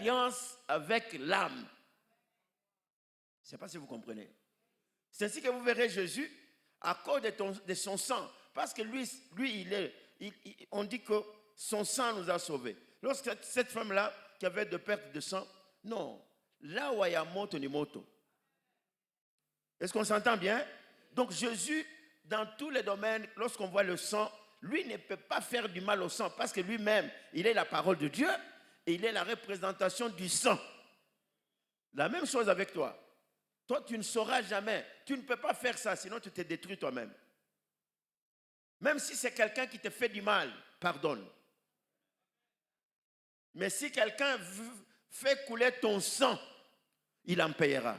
l'alliance avec l'âme. Je ne sais pas si vous comprenez. C'est ainsi que vous verrez Jésus à cause de son sang. Parce que lui on dit que son sang nous a sauvés. Lorsque cette femme-là qui avait de perte de sang, non. Là où il y a moto ni moto. Est-ce qu'on s'entend bien? Donc Jésus, dans tous les domaines, lorsqu'on voit le sang, lui ne peut pas faire du mal au sang parce que lui-même, il est la parole de Dieu et il est la représentation du sang. La même chose avec toi. Toi, tu ne sauras jamais. Tu ne peux pas faire ça, sinon tu te détruis toi-même. Même si c'est quelqu'un qui te fait du mal, pardonne. Mais si quelqu'un fait couler ton sang, il en payera.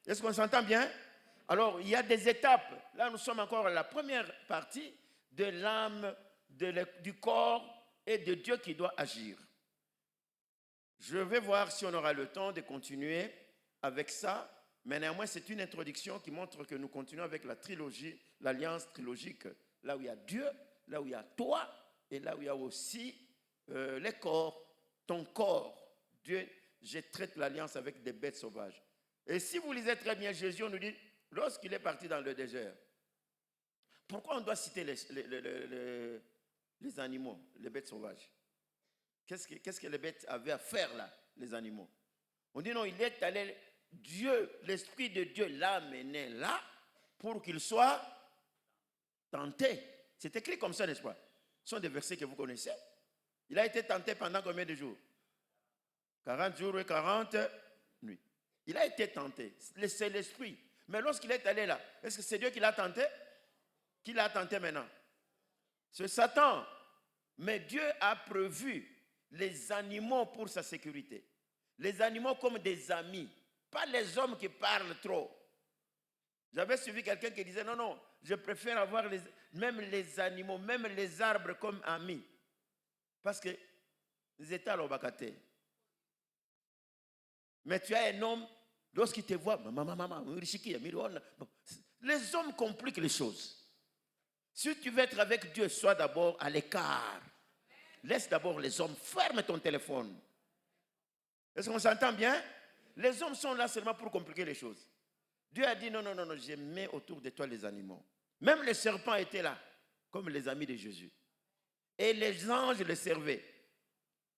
Est-ce qu'on s'entend bien? Alors, il y a des étapes. Là, nous sommes encore à la première partie de l'âme, du corps et de Dieu qui doit agir. Je vais voir si on aura le temps de continuer avec ça. Mais néanmoins, c'est une introduction qui montre que nous continuons avec la trilogie, l'alliance trilogique. Là où il y a Dieu, là où il y a toi, et là où il y a aussi les corps, ton corps. Dieu, je traite l'alliance avec des bêtes sauvages. Et si vous lisez très bien Jésus, on nous dit, lorsqu'il est parti dans le désert, pourquoi on doit citer les animaux, les bêtes sauvages? Qu'est-ce que les bêtes avaient à faire là, les animaux? On dit non, il est allé, Dieu, l'Esprit de Dieu l'a amené là pour qu'il soit tenté. C'est écrit comme ça, n'est-ce pas? Ce sont des versets que vous connaissez. Il a été tenté pendant combien de jours? 40 jours et 40 nuits. Il a été tenté. C'est l'Esprit. Mais lorsqu'il est allé là, est-ce que c'est Dieu qui l'a tenté? Qui l'a tenté maintenant? C'est Satan. Mais Dieu a prévu les animaux pour sa sécurité. Les animaux comme des amis. Pas les hommes qui parlent trop. J'avais suivi quelqu'un qui disait, non, je préfère avoir même les animaux, même les arbres comme amis. Parce que les états l'obakaté. Mais tu as un homme, lorsqu'il te voit, les hommes compliquent les choses. Si tu veux être avec Dieu, sois d'abord à l'écart. Laisse d'abord les hommes, ferme ton téléphone. Est-ce qu'on s'entend bien? Les hommes sont là seulement pour compliquer les choses. Dieu a dit non, je mets autour de toi les animaux. Même les serpents étaient là, comme les amis de Jésus. Et les anges les servaient.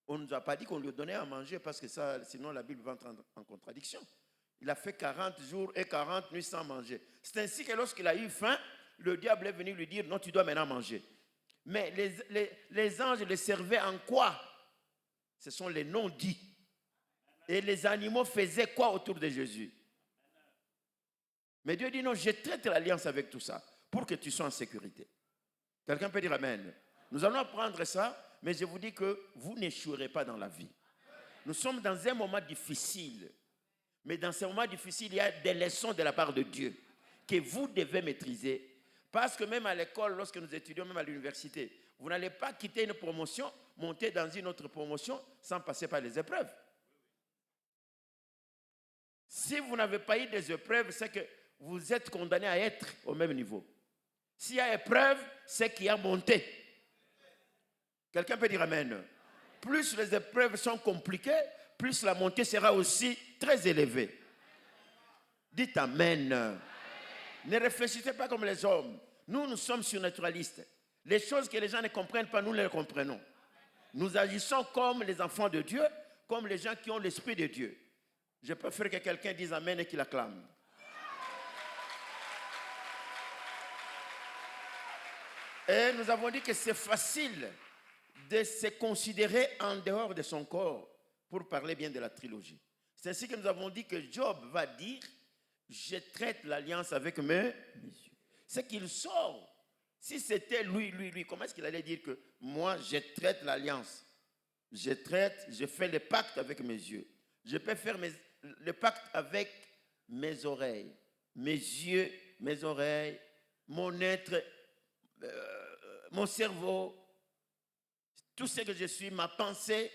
On ne nous a pas dit qu'on lui donnait à manger parce que ça, sinon la Bible va entrer en contradiction. Il a fait 40 jours et 40 nuits sans manger. C'est ainsi que lorsqu'il a eu faim, le diable est venu lui dire non, tu dois maintenant manger. Mais les anges les servaient en quoi? Ce sont les noms dits. Et les animaux faisaient quoi autour de Jésus? Mais Dieu dit non, je traite l'alliance avec tout ça pour que tu sois en sécurité. Quelqu'un peut dire amen. Nous allons apprendre ça, mais je vous dis que vous n'échouerez pas dans la vie. Nous sommes dans un moment difficile. Mais dans ce moment difficile, il y a des leçons de la part de Dieu que vous devez maîtriser. Parce que même à l'école, lorsque nous étudions, même à l'université, vous n'allez pas quitter une promotion, monter dans une autre promotion sans passer par les épreuves. Si vous n'avez pas eu des épreuves, c'est que vous êtes condamné à être au même niveau. S'il y a épreuve, c'est qu'il y a montée. Quelqu'un peut dire amen. Plus les épreuves sont compliquées, plus la montée sera aussi très élevée. Dites amen. Amen. Ne réfléchissez pas comme les hommes. Nous sommes surnaturalistes. Les choses que les gens ne comprennent pas, nous les comprenons. Nous agissons comme les enfants de Dieu, comme les gens qui ont l'Esprit de Dieu. Je préfère que quelqu'un dise amen et qu'il acclame. Et nous avons dit que c'est facile de se considérer en dehors de son corps pour parler bien de la trilogie. C'est ainsi que nous avons dit que Job va dire « Je traite l'alliance avec mes yeux ». C'est qu'il sort. Si c'était lui, comment est-ce qu'il allait dire que moi, je traite l'alliance? Je fais le pacte avec mes yeux. Je peux faire le pacte avec mes oreilles, mes yeux, mes oreilles, mon être, mon cerveau, tout ce que je suis, ma pensée.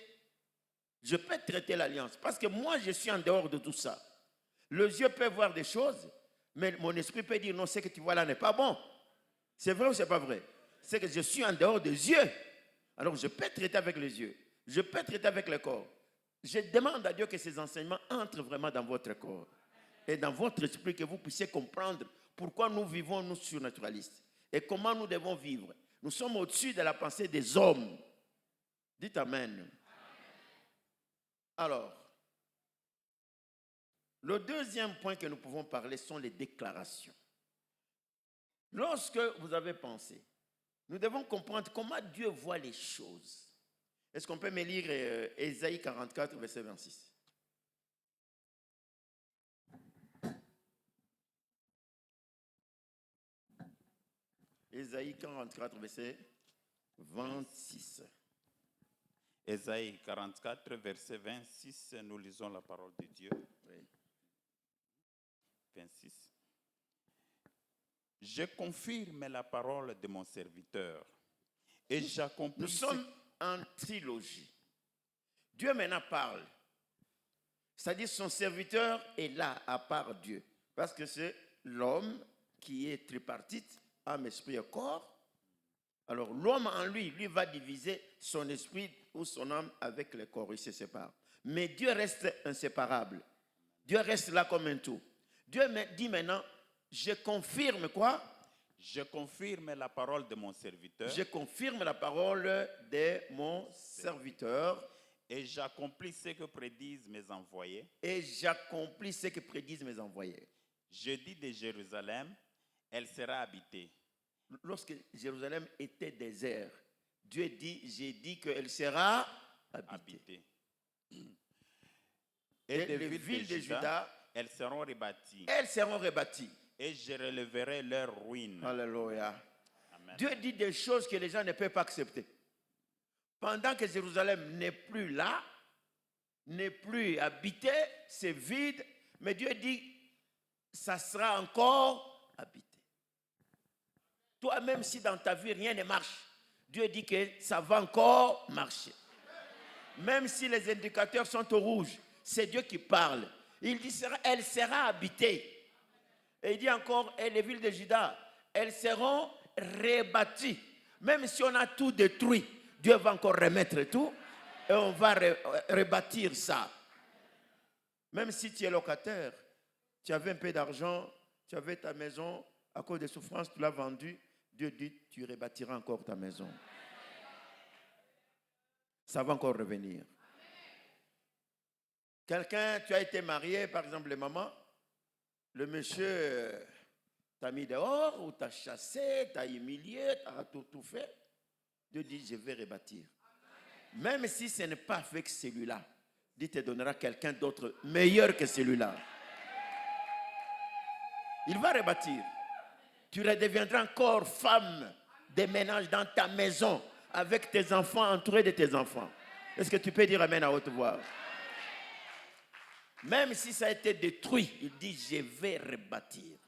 Je peux traiter l'alliance parce que moi, je suis en dehors de tout ça. Les yeux peuvent voir des choses, mais mon esprit peut dire non, ce que tu vois là n'est pas bon. C'est vrai ou c'est pas vrai? C'est que je suis en dehors des yeux. Alors je peux traiter avec les yeux. Je peux traiter avec le corps. Je demande à Dieu que ces enseignements entrent vraiment dans votre corps et dans votre esprit, que vous puissiez comprendre pourquoi nous vivons, nous, surnaturalistes, et comment nous devons vivre. Nous sommes au-dessus de la pensée des hommes. Dites Amen. Alors, le deuxième point que nous pouvons parler sont les déclarations. Lorsque vous avez pensé, nous devons comprendre comment Dieu voit les choses. Est-ce qu'on peut me lire Ésaïe 44, verset 26? Ésaïe 44, verset 26. Ésaïe 44, verset 26, nous lisons la parole de Dieu. Oui. 26. Je confirme la parole de mon serviteur et j'accomplis. Nous sommes en trilogie. Dieu maintenant parle. C'est-à-dire son serviteur est là à part Dieu. Parce que c'est l'homme qui est tripartite, âme, esprit et corps. Alors l'homme en lui va diviser son esprit ou son âme avec le corps. Il se sépare. Mais Dieu reste inséparable. Dieu reste là comme un tout. Dieu me dit maintenant, je confirme quoi? Je confirme la parole de mon serviteur. Je confirme la parole de mon serviteur. Et j'accomplis ce que prédisent mes envoyés. Et j'accomplis ce que prédisent mes envoyés. Je dis de Jérusalem, elle sera habitée. Lorsque Jérusalem était désert, Dieu dit, j'ai dit qu'elle sera habitée. Et les villes de Juda, elles seront rebâties. Elles seront rebâties. Et je relèverai leurs ruines. Alléluia. Amen. Dieu dit des choses que les gens ne peuvent pas accepter. Pendant que Jérusalem n'est plus là, n'est plus habité, c'est vide, mais Dieu dit, ça sera encore habité. Toi, même si dans ta vie rien ne marche, Dieu dit que ça va encore marcher. Même si les indicateurs sont au rouge, c'est Dieu qui parle. Il dit, elle sera habitée. Et il dit encore, et les villes de Juda, elles seront rebâties. Même si on a tout détruit, Dieu va encore remettre tout et on va rebâtir ça. Même si tu es locataire, tu avais un peu d'argent, tu avais ta maison, à cause des souffrances, tu l'as vendue, Dieu dit, tu rebâtiras encore ta maison. Ça va encore revenir. Quelqu'un, tu as été marié, par exemple les mamans, le monsieur t'a mis dehors ou t'a chassé, t'a humilié, t'a tout fait. Dieu dit, je vais rebâtir. Même si ce n'est pas avec celui-là, Dieu te donnera quelqu'un d'autre meilleur que celui-là. Il va rebâtir. Tu redeviendras encore femme de ménage dans ta maison avec tes enfants, entouré de tes enfants. Est-ce que tu peux dire amen à haute voix? Même si ça a été détruit, il dit, je vais rebâtir.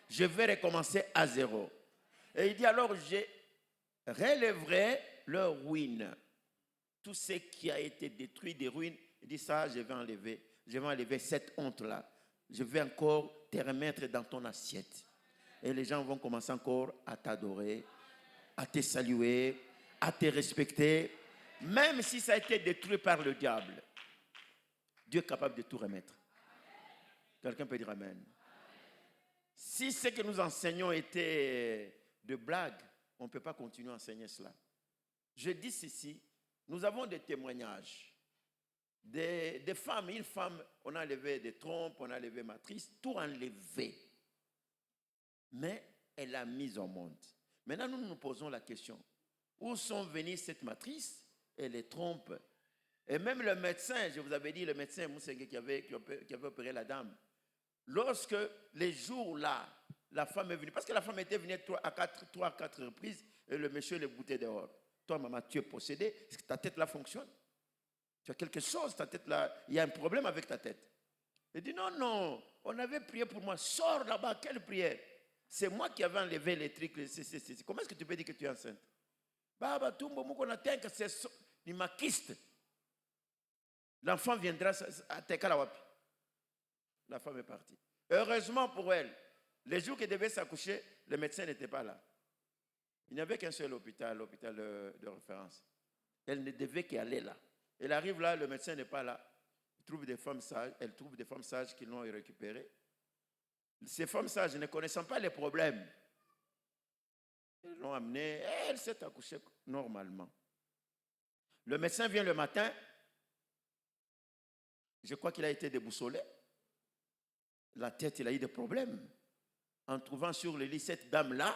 Je vais recommencer à zéro. Et il dit, alors, je relèverai leurs ruines. Tout ce qui a été détruit, des ruines, il dit ça, je vais enlever. Je vais enlever cette honte-là. Je vais encore te remettre dans ton assiette. Et les gens vont commencer encore à t'adorer, à te saluer, à te respecter. Même si ça a été détruit par le diable, Dieu est capable de tout remettre. Quelqu'un peut dire amen. Si ce que nous enseignons était de blague, on ne peut pas continuer à enseigner cela. Je dis ceci, nous avons des témoignages. Des femmes, une femme, on a enlevé des trompes, on a enlevé matrice, tout enlevé. Mais elle a mis au monde. Maintenant, nous nous posons la question, où sont venues cette matrice et les trompes? Et même le médecin, je vous avais dit, le médecin Moussenge qui avait opéré la dame, lorsque les jours-là, la femme est venue, parce que la femme était venue 3 à 4 reprises, et le monsieur le boutait dehors. Toi, maman, tu es possédée, est-ce que ta tête là fonctionne? Tu as quelque chose, ta tête là, il y a un problème avec ta tête. Il dit, non, non, on avait prié pour moi, sors là-bas, quelle prière? C'est moi qui avais enlevé les trucs, comment est-ce que tu peux dire que tu es enceinte? Baba, tumbo muko na tenka, c'est ni makiste. L'enfant viendra à Tekalawapi. La femme est partie. Heureusement pour elle, les jours qu'elle devait s'accoucher, le médecin n'était pas là. Il n'y avait qu'un seul hôpital, l'hôpital de référence. Elle ne devait qu'aller là. Elle arrive là, le médecin n'est pas là. Elle trouve des femmes sages qui l'ont récupérée. Ces femmes sages, ne connaissant pas les problèmes, elles l'ont amenée, elle s'est accouchée normalement. Le médecin vient le matin, je crois qu'il a été déboussolé. La tête, il a eu des problèmes. En trouvant sur le lit cette dame-là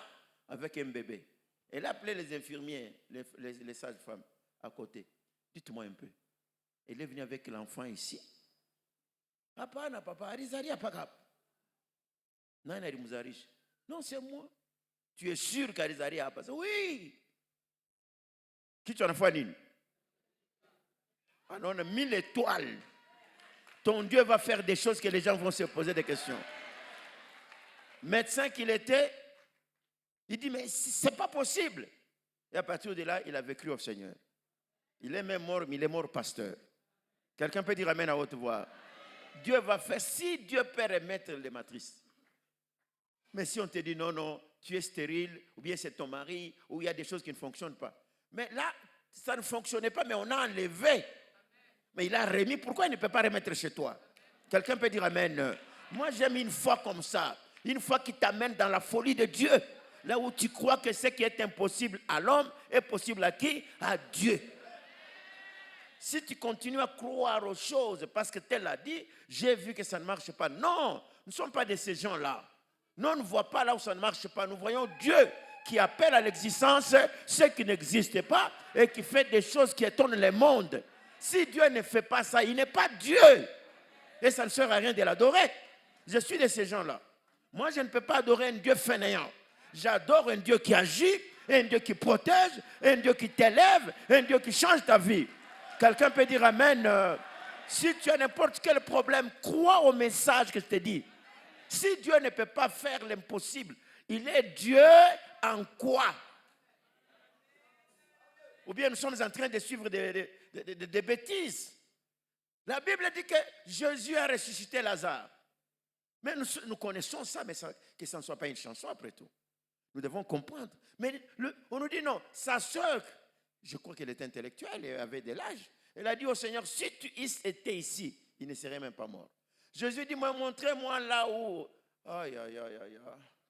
avec un bébé. Elle a appelé les infirmiers, les sages-femmes à côté. Dites-moi un peu. Elle est venue avec l'enfant ici. Papa, Arizari, Apagap. Non, c'est moi. Tu es sûr qu'Arizari a passé? Oui. Qui tu en as fait? Ah non, on a 1000 étoiles. Ton Dieu va faire des choses que les gens vont se poser des questions. Médecin qu'il était, il dit, mais c'est pas possible. Et à partir de là, il avait cru au Seigneur. Il est même mort, mais il est mort pasteur. Quelqu'un peut dire amen à haute voix. Dieu va faire, si Dieu peut remettre les matrices. Mais si on te dit non, tu es stérile, ou bien c'est ton mari, ou il y a des choses qui ne fonctionnent pas. Mais là, ça ne fonctionnait pas, mais on a enlevé. Mais il a remis, pourquoi il ne peut pas remettre chez toi? Quelqu'un peut dire amen. Moi, j'aime une foi comme ça. Une foi qui t'amène dans la folie de Dieu. Là où tu crois que ce qui est impossible à l'homme est possible à qui? À Dieu. Si tu continues à croire aux choses parce que tel a dit, j'ai vu que ça ne marche pas. Non, nous ne sommes pas de ces gens-là. Nous, on ne voit pas là où ça ne marche pas. Nous voyons Dieu qui appelle à l'existence ce qui n'existe pas et qui fait des choses qui étonnent le monde. Si Dieu ne fait pas ça, il n'est pas Dieu. Et ça ne sert à rien de l'adorer. Je suis de ces gens-là. Moi, je ne peux pas adorer un Dieu fainéant. J'adore un Dieu qui agit, un Dieu qui protège, un Dieu qui t'élève, un Dieu qui change ta vie. Quelqu'un peut dire amen. Si tu as n'importe quel problème, crois au message que je te dis. Si Dieu ne peut pas faire l'impossible, il est Dieu en quoi? Ou bien nous sommes en train de suivre des bêtises. La Bible dit que Jésus a ressuscité Lazare. Mais nous connaissons ça, mais que ça ne soit pas une chanson après tout. Nous devons comprendre. Mais on nous dit non, sa soeur, je crois qu'elle était intellectuelle, elle avait de l'âge. Elle a dit au Seigneur, si tu étais ici, il ne serait même pas mort. Jésus dit, montrez-moi là où. Aïe.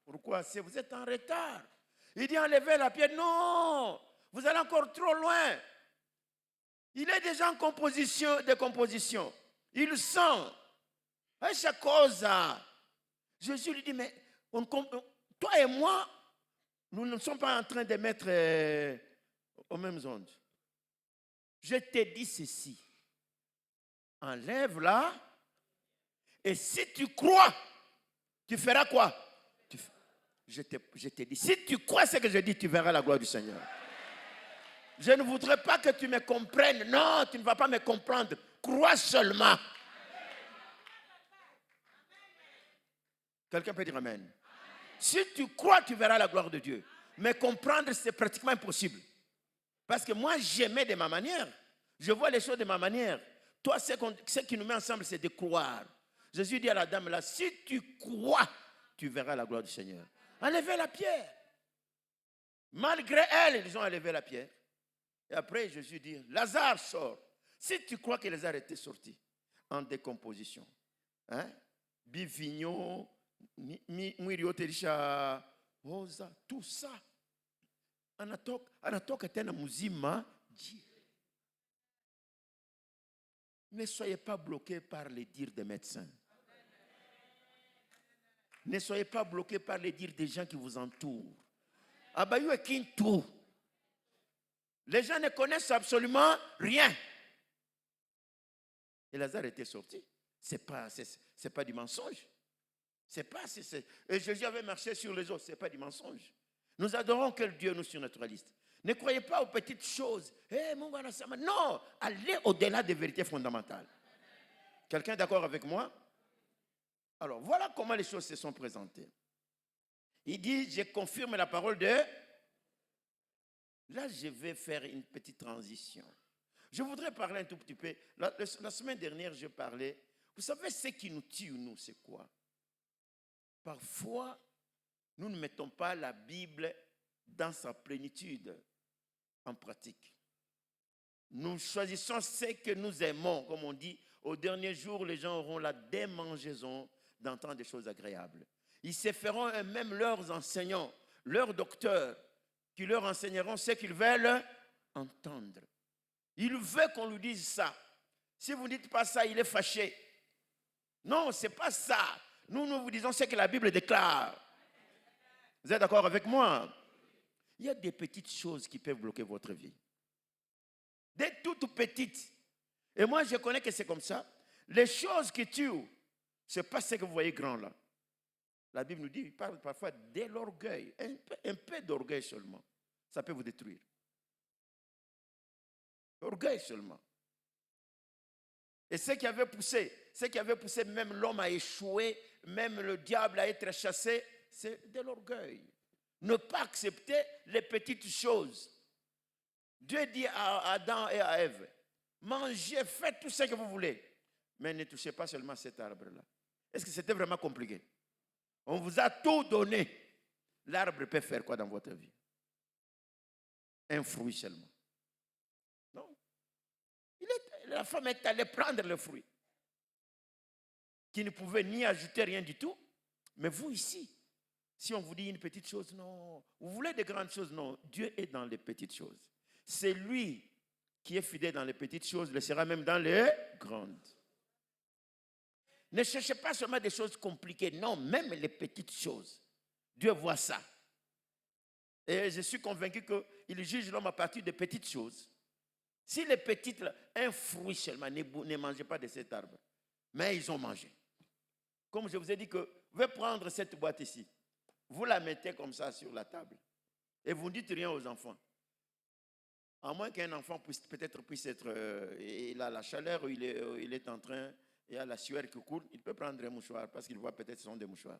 Pourquoi? Vous êtes en retard. Il dit, enlevez la pierre. Non, vous allez encore trop loin. Il est déjà en décomposition. Il sent. À chaque cause. Jésus lui dit, mais toi et moi, nous ne sommes pas en train de mettre aux mêmes ondes. Je t'ai dit ceci. Enlève-la. Et si tu crois, tu feras quoi? Je t'ai dit, si tu crois ce que je dis, tu verras la gloire du Seigneur. Je ne voudrais pas que tu me comprennes. Non, tu ne vas pas me comprendre. Crois seulement. Quelqu'un peut dire amen. Si tu crois, tu verras la gloire de Dieu. Mais comprendre, c'est pratiquement impossible. Parce que moi, j'aimais de ma manière. Je vois les choses de ma manière. Toi, ce qui nous met ensemble, c'est de croire. Jésus dit à la dame là, si tu crois, tu verras la gloire du Seigneur. Enlevez la pierre. Malgré elle, ils ont enlevé la pierre. Et après, Jésus dit, Lazare sort. Si tu crois que Lazare était sorti en décomposition, hein? Bivignon, Mwirioterisha, Oza, tout ça. Anatoka tena muzima. Ne soyez pas bloqués par les dires des médecins. Ne soyez pas bloqués par les dires des gens qui vous entourent. Les gens ne connaissent absolument rien. Et Lazare était sorti. C'est pas du mensonge. Et Jésus avait marché sur les eaux. Ce n'est pas du mensonge. Nous adorons quel Dieu nous surnaturaliste. Ne croyez pas aux petites choses. Non, allez au-delà des vérités fondamentales. Quelqu'un est d'accord avec moi? Alors, voilà comment les choses se sont présentées. Il dit, je confirme la parole de... Là, je vais faire une petite transition. Je voudrais parler un tout petit peu. La semaine dernière, je parlais. Vous savez, ce qui nous tue, nous, c'est quoi? Parfois, nous ne mettons pas la Bible dans sa plénitude en pratique. Nous choisissons ce que nous aimons, comme on dit. Au dernier jour, les gens auront la démangeaison d'entendre des choses agréables. Ils se feront eux-mêmes leurs enseignants, leurs docteurs, qui leur enseigneront ce qu'ils veulent entendre. Il veut qu'on lui dise ça. Si vous ne dites pas ça, il est fâché. Non, ce n'est pas ça. Nous vous disons ce que la Bible déclare. Vous êtes d'accord avec moi? Il y a des petites choses qui peuvent bloquer votre vie. Des toutes petites. Et moi, je connais que c'est comme ça. Les choses qui tuent, ce n'est pas ce que vous voyez grand là. La Bible nous dit, il parle parfois de l'orgueil. Un peu d'orgueil seulement. Ça peut vous détruire. Orgueil seulement. Et ce qui avait poussé même l'homme à échouer, même le diable à être chassé, c'est de l'orgueil. Ne pas accepter les petites choses. Dieu dit à Adam et à Ève, mangez, faites tout ce que vous voulez, mais ne touchez pas seulement cet arbre-là. Est-ce que c'était vraiment compliqué? On vous a tout donné. L'arbre peut faire quoi dans votre vie? Un fruit seulement. Non. La femme est allée prendre le fruit, qui ne pouvait ni ajouter rien du tout. Mais vous ici, si on vous dit une petite chose, non. Vous voulez des grandes choses, non. Dieu est dans les petites choses. C'est lui qui est fidèle dans les petites choses, le sera même dans les grandes. Ne cherchez pas seulement des choses compliquées, non, même les petites choses. Dieu voit ça. Et je suis convaincu qu'il juge l'homme à partir des petites choses. Si les petites, un fruit seulement, ne mangez pas de cet arbre. Mais ils ont mangé. Comme je vous ai dit que vous pouvez prendre cette boîte ici. Vous la mettez comme ça sur la table. Et vous ne dites rien aux enfants. À moins qu'un enfant puisse être, il a la chaleur, il est en train, il a la sueur qui coule, il peut prendre un mouchoir parce qu'il voit peut-être que ce sont des mouchoirs.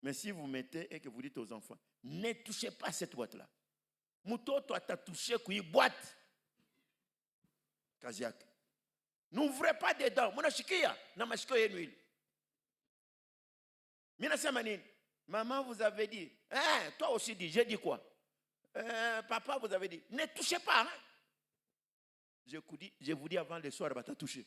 Mais si vous mettez et que vous dites aux enfants, ne touchez pas cette boîte-là. Mouto, toi, tu as touché une boîte. Kaziak. N'ouvrez pas dedans. Mon chikia, n'a pas chikia une huile. Maman vous avait dit, hein, toi aussi dis, j'ai dit quoi? Papa vous avez dit, ne touchez pas. Hein? Je vous dis avant le soir, tu as touché.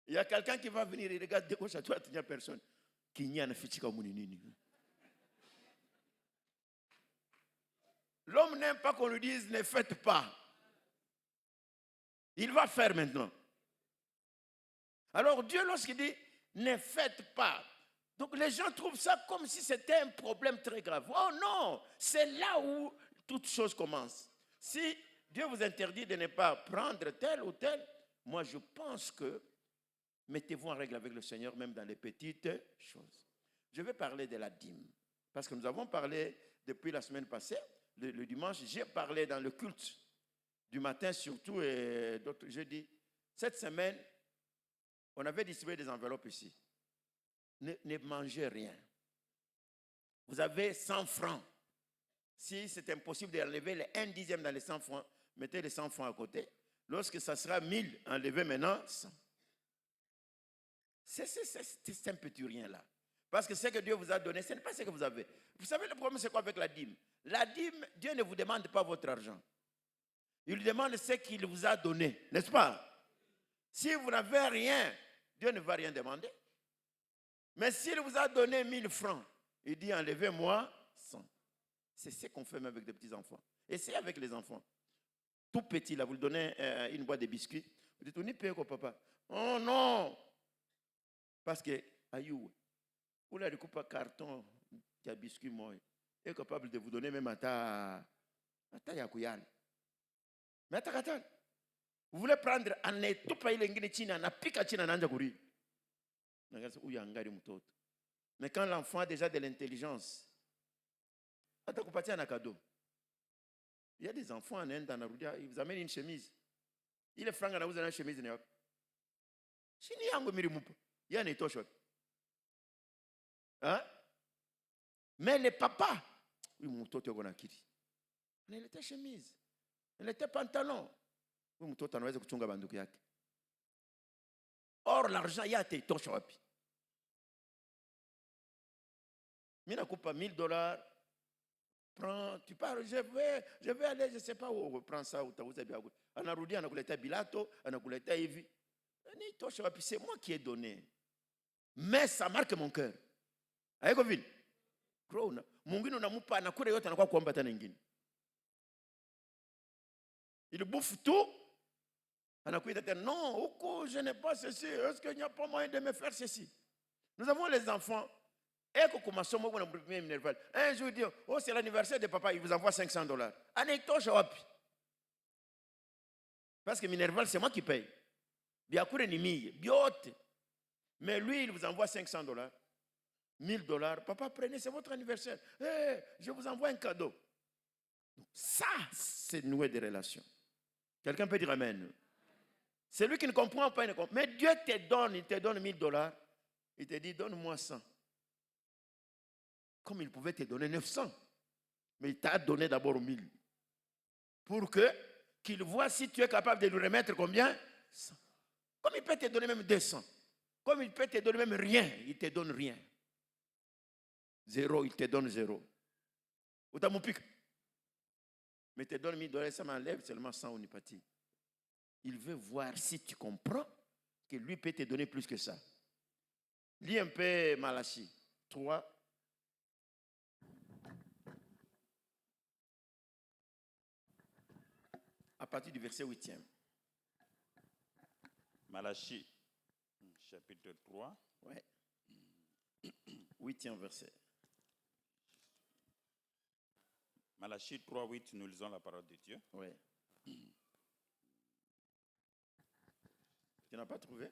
Il y a quelqu'un qui va venir, il regarde de gauche à toi, il n'y a personne. Qui n'y a pas. L'homme n'aime pas qu'on lui dise ne faites pas. Il va faire maintenant. Alors Dieu, lorsqu'il dit ne faites pas, donc les gens trouvent ça comme si c'était un problème très grave. Oh non, c'est là où toute chose commence. Si Dieu vous interdit de ne pas prendre tel ou tel, moi je pense que mettez-vous en règle avec le Seigneur même dans les petites choses. Je vais parler de la dîme. Parce que nous avons parlé depuis la semaine passée, le dimanche, j'ai parlé dans le culte du matin surtout et d'autres jeudis. Cette semaine, on avait distribué des enveloppes ici. Ne mangez rien. Vous avez 100 francs. Si c'est impossible d'enlever les 1/10 dans les 100 francs, mettez les 100 francs à côté. Lorsque ça sera 1000, enlevez maintenant 100. C'est un petit rien là. Parce que ce que Dieu vous a donné, ce n'est pas ce que vous avez. Vous savez le problème c'est quoi avec la dîme? La dîme, Dieu ne vous demande pas votre argent. Il demande ce qu'il vous a donné, n'est-ce pas? Si vous n'avez rien, Dieu ne va rien demander. Mais s'il vous a donné 1000 francs, il dit enlevez-moi 100. C'est ce qu'on fait même avec des petits enfants. Essayez avec les enfants. Tout petit, là, vous lui donnez une boîte de biscuits. Vous dites, on n'y paye quoi, papa? Oh non! Parce que, ayou, vous la découpez un carton qui a biscuit, moi, est capable de vous donner même à ta yakuyan. Mais attends. Vous voulez prendre un tout pays l'engine china, na pika china nanja guri. Mais quand l'enfant a déjà de l'intelligence, il y a des enfants en Inde, ils vous amènent une chemise. Il est franc, vous avez une chemise. Il y a un étoche. Hein? Mais les papas, il était chemise, il était pantalon. Or, l'argent, il y a été étoche. Il n'a pas $1000. prends, tu parles, je vais aller, je ne sais pas où, reprends ça, où tu as bien. Anarudi, anakuleta bilato, anakuleta hivi. C'est moi qui ai donné. Mais ça marque mon cœur. Aïe, Govin. Krona. Mungino na mupa na kure yote anakuwa kuomba tena ingine. Il bouffe tout. Anakuita tena, non, je n'ai pas ceci. Est-ce qu'il n'y a pas moyen de me faire ceci? Nous avons les enfants. Un jour, dit, oh, c'est l'anniversaire de papa, il vous envoie $500. Anecdote, parce que Minerval, c'est moi qui paye. Mais lui, il vous envoie $500, $1000. Papa, prenez, c'est votre anniversaire. Hey, je vous envoie un cadeau. Ça, c'est nouer des relations. Quelqu'un peut dire amen. C'est lui qui ne comprend pas. Mais Dieu te donne, il te donne $1000. Il te dit, donne-moi 100. Comme il pouvait te donner 900. Mais il t'a donné d'abord 1000. Pour qu'il voit si tu es capable de lui remettre combien? 100. Comme il peut te donner même 200. Comme il peut te donner même rien, il ne te donne rien. 0, il te donne 0. Ou t'as mon pic. Mais il te donne $1000, ça m'enlève seulement 100 onipathie. Il veut voir si tu comprends que lui peut te donner plus que ça. Lis un peu Malachie 3. À partir du verset 8e. Malachie, chapitre 3. Ouais. 8e verset. Malachie 3, 8, nous lisons la parole de Dieu. Oui. Tu n'as pas trouvé?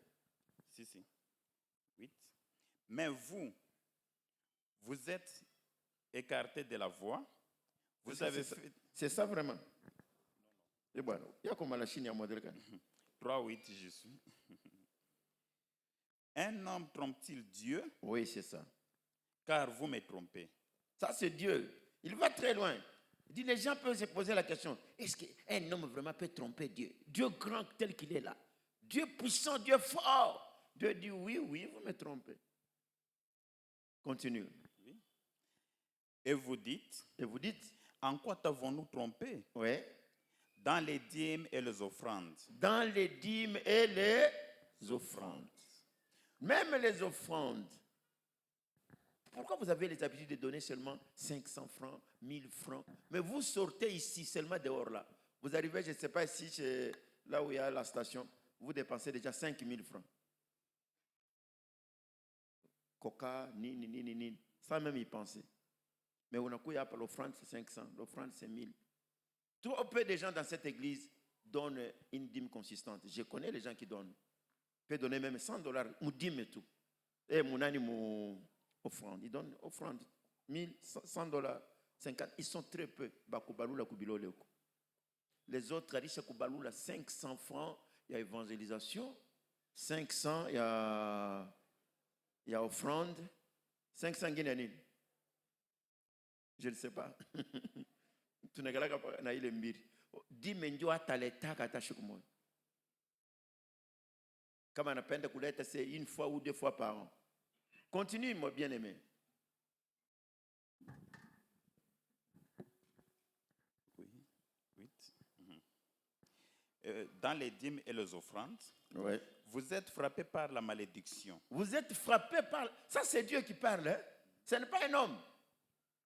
Si. 8. Mais vous êtes écartés de la voie. Vous avez fait... C'est ça vraiment? Et voilà. Il y a comme Malachie, il y a modèle. 3, 8, je suis. Un homme trompe-t-il Dieu? Oui, c'est ça. Car vous me trompez. Ça, c'est Dieu. Il va très loin. Il dit, les gens peuvent se poser la question, est-ce qu'un homme vraiment peut tromper Dieu? Dieu grand tel qu'il est là. Dieu puissant, Dieu fort. Dieu dit, oui, vous me trompez. Continue. Oui. Et vous dites, en quoi t'avons-nous trompé? Oui. Dans les dîmes et les offrandes. Dans les dîmes et les offrandes. Même les offrandes. Pourquoi vous avez les habitudes de donner seulement 500 francs, 1000 francs? Mais vous sortez ici, seulement dehors là. Vous arrivez, je ne sais pas, ici, là où il y a la station, vous dépensez déjà 5000 francs. Coca, ni. Sans même y penser. Mais on a quoi, l'offrande c'est 500, l'offrande c'est 1000. Trop peu de gens dans cette église donnent une dîme consistante. Je connais les gens qui donnent. Ils peuvent donner même $100, ou dîme et tout. Et mon animal, offrande. Ils donnent offrande. 1000, $100, 50. Ils sont très peu. Les autres, il 500 francs, il y a évangélisation. 500, il y a offrande. 500 guinéens. Je ne sais pas. Tu n'as pas na ile mbiri. Dime ndio ataleta kata shukumoja. Kama anapenda kuleta c'est une fois ou 2 fois par an. Continue, mon bien-aimé. Oui, 8. Dans les dîmes et les offrandes, Ouais. vous êtes frappés par la malédiction. Vous êtes frappés par... Ça, c'est Dieu qui parle. Hein? Ce n'est pas un homme.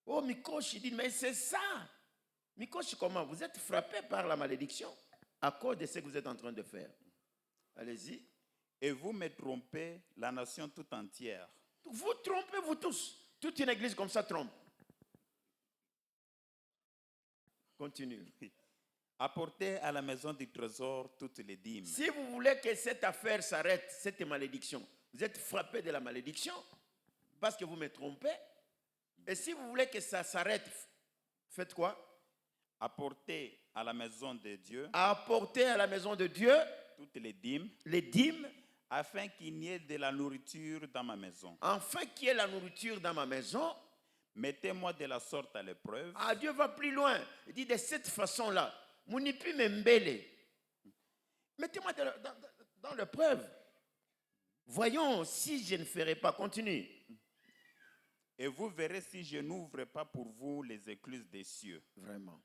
Oh, Mikosh, il dit, mais c'est ça. Mikosh, comment? Vous êtes frappés par la malédiction à cause de ce que vous êtes en train de faire. Allez-y. Et vous me trompez, la nation toute entière. Vous trompez, vous tous. Toute une église comme ça trompe. Continue. Apportez à la maison du trésor toutes les dîmes. Si vous voulez que cette affaire s'arrête, cette malédiction, vous êtes frappé de la malédiction parce que vous me trompez. Et si vous voulez que ça s'arrête, faites quoi? Apportez à la maison de Dieu. Apportez à la maison de Dieu toutes les dîmes. Les dîmes. Afin qu'il y ait de la nourriture dans ma maison. Afin qu'il y ait la nourriture dans ma maison. Mettez-moi de la sorte à l'épreuve. Ah, Dieu va plus loin. Il dit de cette façon-là. Munipi membele. Mettez-moi dans l'épreuve. Voyons si je ne ferai pas. Continue. Et vous verrez si je n'ouvre pas pour vous les écluses des cieux. Vraiment.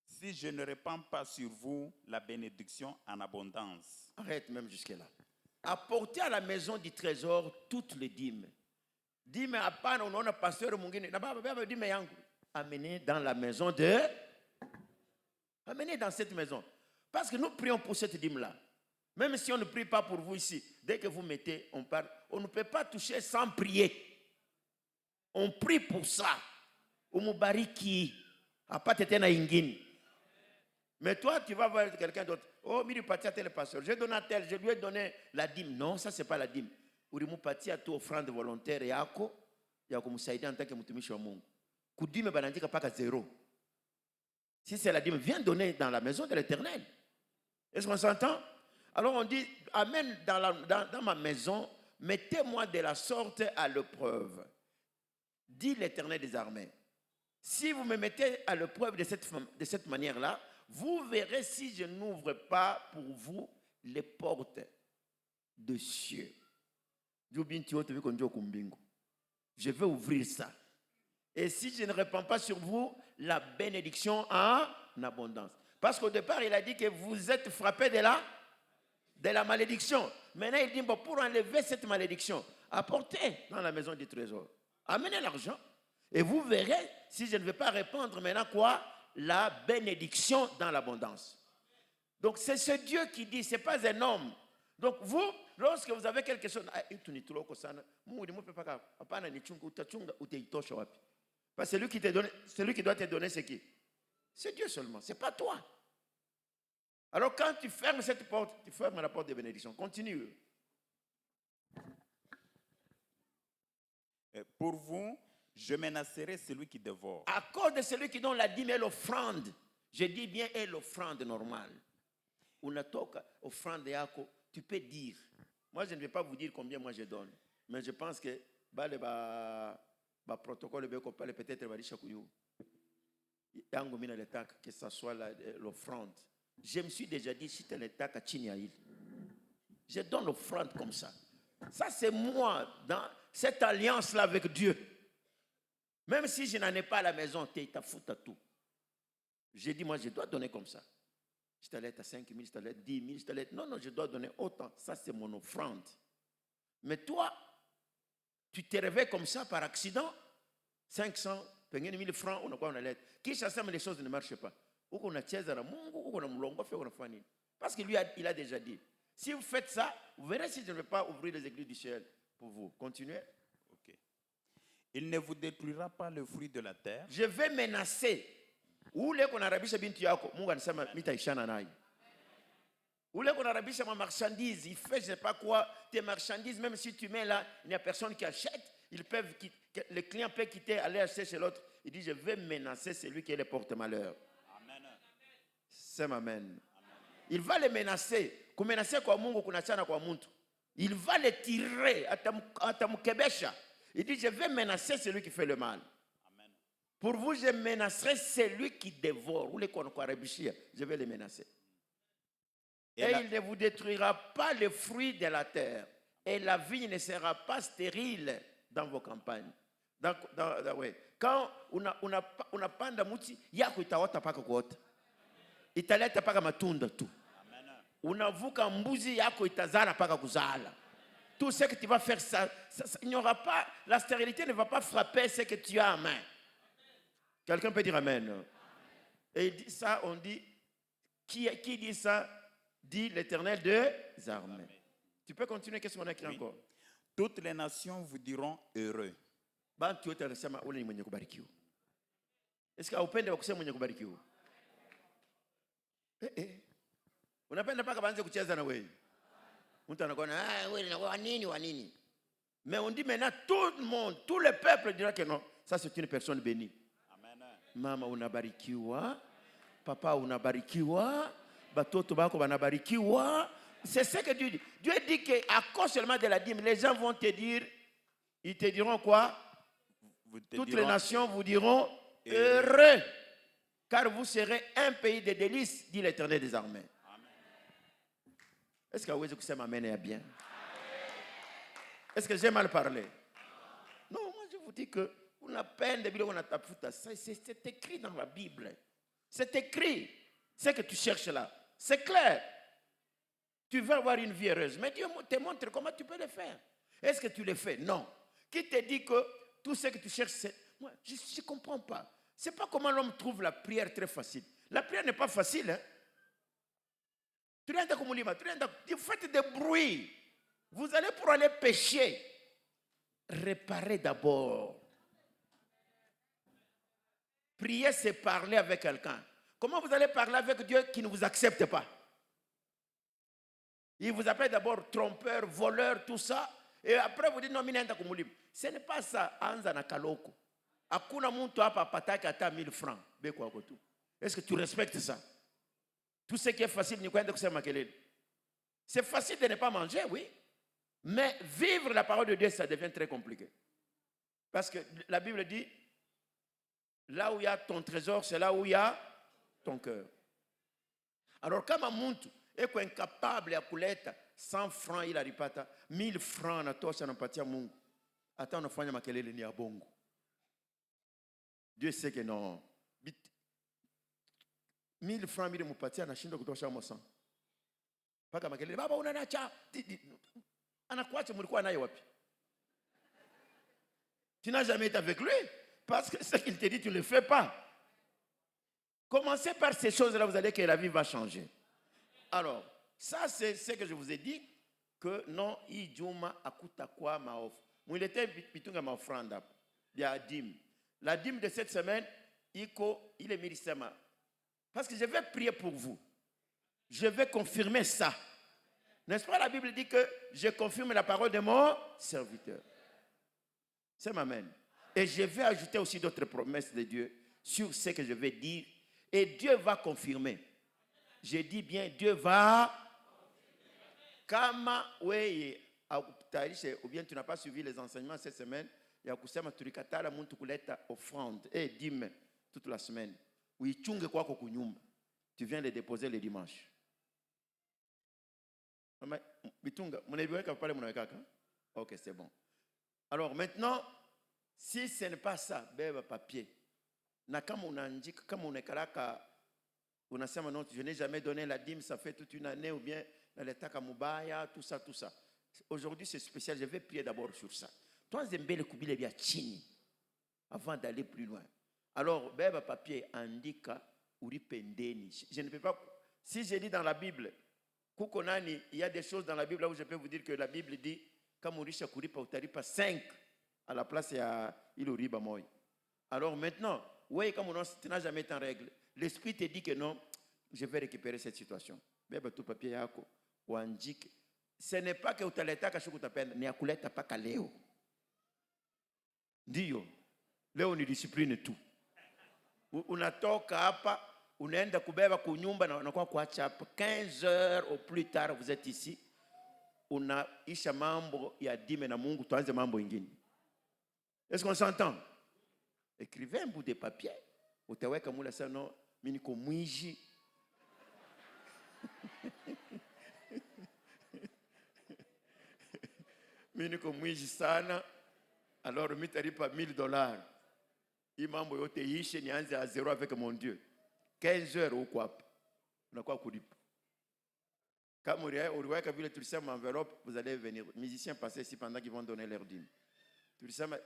Si je ne répands pas sur vous la bénédiction en abondance. Arrête même jusque-là. Apportez à la maison du trésor toutes les dîmes. Dîmes à part, on a pasteur mungine. Amenez dans la maison de. Amenez dans cette maison. Parce que nous prions pour cette dîme-là. Même si on ne prie pas pour vous ici, dès que vous mettez, on parle. On ne peut pas toucher sans prier. On prie pour ça. Umubariki. Apatete na ingini. Mais toi, tu vas voir quelqu'un d'autre. Oh, miri pati à tel pasteur. J'ai donné à tel, je lui ai donné la dîme. Non, ça, ce n'est pas la dîme. Urimu pati à tout offrande volontaire yako, yako musaidi en tant que mutumishi wa Mungu. Kudime banandika paka zéro. Si c'est la dîme, viens donner dans la maison de l'Éternel. Est-ce qu'on s'entend? Alors on dit, amène dans ma maison, mettez-moi de la sorte à l'épreuve. Dit l'Éternel des armées. Si vous me mettez à l'épreuve de cette manière-là, vous verrez si je n'ouvre pas pour vous les portes de cieux. Je vais ouvrir ça. Et si je ne répands pas sur vous la bénédiction en abondance. Parce qu'au départ, il a dit que vous êtes frappés de la malédiction. Maintenant, il dit, bon, pour enlever cette malédiction, apportez dans la maison du trésor. Amenez l'argent. Et vous verrez si je ne vais pas répandre maintenant quoi? La bénédiction dans l'abondance. Donc c'est ce Dieu qui dit, ce n'est pas un homme. Donc vous, lorsque vous avez quelque chose, parce que celui qui doit te donner, c'est qui? C'est Dieu seulement, ce n'est pas toi. Alors quand tu fermes cette porte, tu fermes la porte de bénédiction. Continue. Pour vous, je menacerai celui qui dévore. À cause de celui qui donne la dîme et l'offrande, je dis bien et l'offrande normale. Unatoka offrande yako, tu peux dire. Moi, je ne vais pas vous dire combien moi je donne, mais je pense que le protocole peut-être que ce soit l'offrande. Je me suis déjà dit, si tu es je donne l'offrande comme ça. Ça, c'est moi, dans cette alliance-là avec Dieu. Même si je n'en ai pas à la maison, tu t'as foutu à tout. J'ai dit, moi, je dois donner comme ça. Je t'allais à 5 000, je t'allais à 10 000, je t'allais. Non, je dois donner autant. Ça, c'est mon offrande. Mais toi, tu t'es réveillé comme ça par accident. 500, 1000 francs, on a quoi, on a l'aide. Qui chasse, mais les choses ne marchent pas. Ou qu'on a tièze à la mungu, ou qu'on a moulongo, fait, on a fani. Parce que lui, il a déjà dit. Si vous faites ça, vous verrez si je ne vais pas ouvrir les églises du ciel pour vous. Continuez. Ok. Il ne vous détruira pas le fruit de la terre. Je vais menacer. Ule qu'on a rabisha bintu yako, Mungu anasema mitaishana naye. Ule qu'on a rabisha ma marchandise, il fait je sais pas quoi, tes marchandises, même si tu mets là, il n'y a personne qui achète, le client peut quitter, aller acheter chez l'autre. Il dit, je vais menacer celui qui est le porte-malheur. Amen. C'est amen. Il va les menacer. Kumenacer kwa Mungu kunachana kwa muntu. Il va les tirer, atamukebesha. Il dit, je vais menacer celui qui fait le mal. Amen. Pour vous, je menacerai celui qui dévore. Je vais les menacer. Et il ne vous détruira pas les fruits de la terre. Et la vigne ne sera pas stérile dans vos campagnes. Quand on panda muti, yako itaota paka kuota. Italeta paka matunda tu. Unavuka mbuzi yako itazala paka kuzala. Tout ce que tu vas faire, il n'y aura pas, la stérilité ne va pas frapper ce que tu as en main. Quelqu'un peut dire amen. Et il dit ça, on dit, qui dit ça? Dit l'Éternel des armées. Tu peux continuer, qu'est-ce qu'on a écrit encore? Toutes les nations vous diront heureux. Est-ce que upende wa kusema mwenye kubarikiwa? Unapenda paka baanze kucheza na wewe. Mtu anakuwa wewe wa nini? Mais on dit maintenant tout le monde, tout le peuple dira que non, ça c'est une personne bénie. Amen. Mama unabarikiwa, papa unabarikiwa, batoto bako banabarikiwa. C'est ce que Dieu dit. Dieu dit qu'à cause seulement de la dîme, les gens vont te dire, ils te diront quoi? Toutes les nations vous diront heureux, car vous serez un pays de délices, dit l'Éternel des armées. Amen. Est-ce que vous avez dit amen et bien? Est-ce que j'ai mal parlé? Non, moi je vous vous dis que on a peine de on a taputa. C'est écrit dans la Bible. C'est écrit. Ce que tu cherches là. C'est clair. Tu veux avoir une vie heureuse. Mais Dieu te montre comment tu peux le faire. Est-ce que tu le fais? Non. Qui te dit que tout ce que tu cherches, c'est... Moi, je ne comprends pas. Ce n'est pas comment l'homme trouve la prière très facile. La prière n'est pas facile. Hein? Vous faites des bruits. Vous allez pour aller pécher. Réparez d'abord. Prier, c'est parler avec quelqu'un. Comment vous allez parler avec Dieu qui ne vous accepte pas? Il vous appelle d'abord trompeur, voleur, tout ça. Et après, vous dites non, ce n'est pas ça. Anza na kaloko. Akuna muntu hapa pataki ata 1000 francs. Est-ce que tu respectes ça? Tout ce qui est facile, ni kwenda kusema kelele. C'est facile de ne pas manger, oui. Mais vivre la parole de Dieu, ça devient très compliqué. Parce que la Bible dit, là où il y a ton trésor, c'est là où il y a ton cœur. Alors, quand muntu est incapable de kuleta 100 francs il aripata, 1000 francs na tosha napatia Mungu. Hata unafanya makelele ni ya bongo. Dieu sait que non. 1000 francs mili mupatia anashindwa kutosha mosa. Paka makelele, baba unanacha. Anakuacha mlikuwa naye wapi? Tu n'as jamais été avec lui. Parce que ce qu'il te dit, tu ne le fais pas. Commencez par ces choses-là, vous allez que la vie va changer. Alors, ça c'est ce que je vous ai dit, que non, Ijuma akuta kwa maof. Il était bitunga maofranda, ya dim. La dîme de cette semaine, il est mirisema. Parce que je vais prier pour vous. Je vais confirmer ça. N'est-ce pas, la Bible dit que je confirme la parole de mon serviteur. C'est ma main. Et je vais ajouter aussi d'autres promesses de Dieu sur ce que je vais dire. Et Dieu va confirmer. Je dis bien, Dieu va. Kama weye, ou bien tu n'as pas suivi les enseignements cette semaine, il y a kusema tulikatala muntu kuleta offrande et dîme toute la semaine. Uichunge kwako kunyumba. Tu viens les déposer le dimanche. Bitunga, mnaiweka pale mnawekaka? OK, c'est bon. Alors maintenant, si ce n'est pas ça, beba papier. Na kama unaandika, kama unekalaka, unasema non, je n'ai jamais donné la dîme, ça fait toute une année, ou bien naletaka mubaya, tout ça, tout ça. Aujourd'hui, c'est spécial, je vais prier d'abord sur ça. Toi, zembele kubile bia chini, avant d'aller plus loin. Alors, beba papier, andika, uri pendeni. Je ne peux pas, si je dis dans la Bible, kukonani, il y a des choses dans la Bible là où je peux vous dire que la Bible dit, comme urisha kuripa utaripa 5 à la place ya iloriba moi. Alors maintenant, ouais, comme tu n'as jamais été en règle, l'esprit te dit que non, je vais récupérer cette situation. Beba tout papier yako, uandike. Ce n'est pas que utaleta kashuku tapenda, ni akuleta paka leo. Ndio. Leo ni discipline tu. Unatoka hapa, unaenda kubeba kunyumba na unakuwa kuacha hapa 15 heures au plus tard vous êtes ici. Unaisha mambo ya dime na Mungu, tuanze mambo ingine. Est-ce qu'on s'entend? Écrivez un bout de papier. Utaweka mula sana no, mimi niko mwiji. Mimi niko mwiji sana. Alors mitaripa $1000. Hii mambo yote ishe nianze à zéro avec mon Dieu. 15 heures uko hapa. Unakuwa kulipa. Comme uliweka vile tulisema enveloppe, vous allez venir. Musiciens passer ici pendant qu'ils vont donner leur dîme. Tulisema.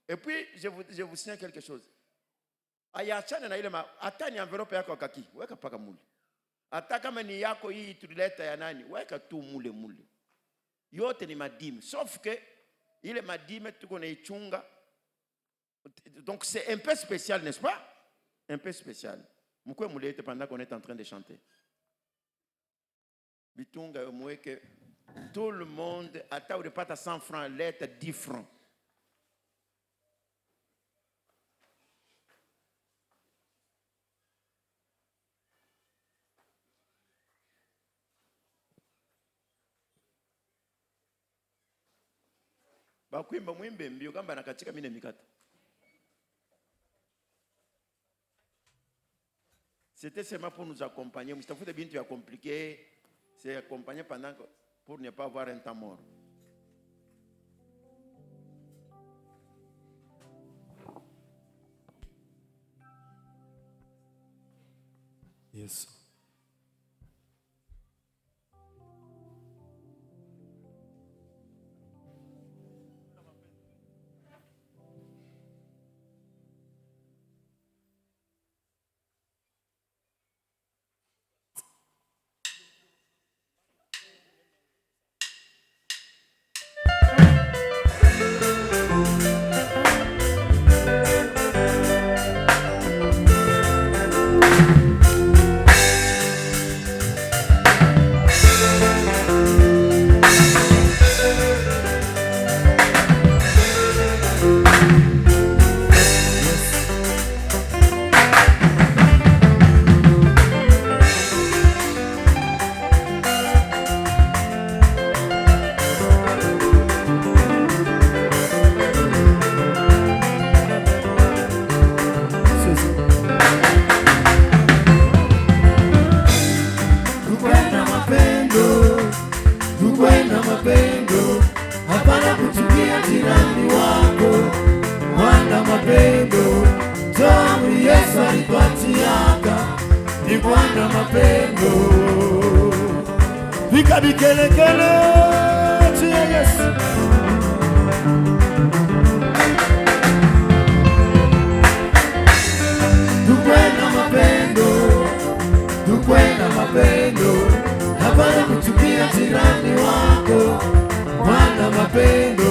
Et puis je vous signale quelque chose. Ayachana na ile hata ni enveloppe yako kaki, weka paka mule. Hata kama ni yako hii tulileta ya nani, weka tu mule. Yote ni madime, sauf que ile madime tuko na ichunga. Donc c'est un peu spécial, n'est-ce pas? Un peu spécial. Mkwe mulete pendant qu'on est en train de chanter. Bitunga que tout le monde ata ou pas 100 francs, lettre 10 francs. Bakwimba mwimbe mbio kamba nakatika mine mikata. C'était seulement pour nous accompagner. Mustafute bintu ya compliqué, c'est accompagner pendant pour ne pas avoir un temps mort. Yesu. Hapana kuchukia jirani wako, Bwana mapendo.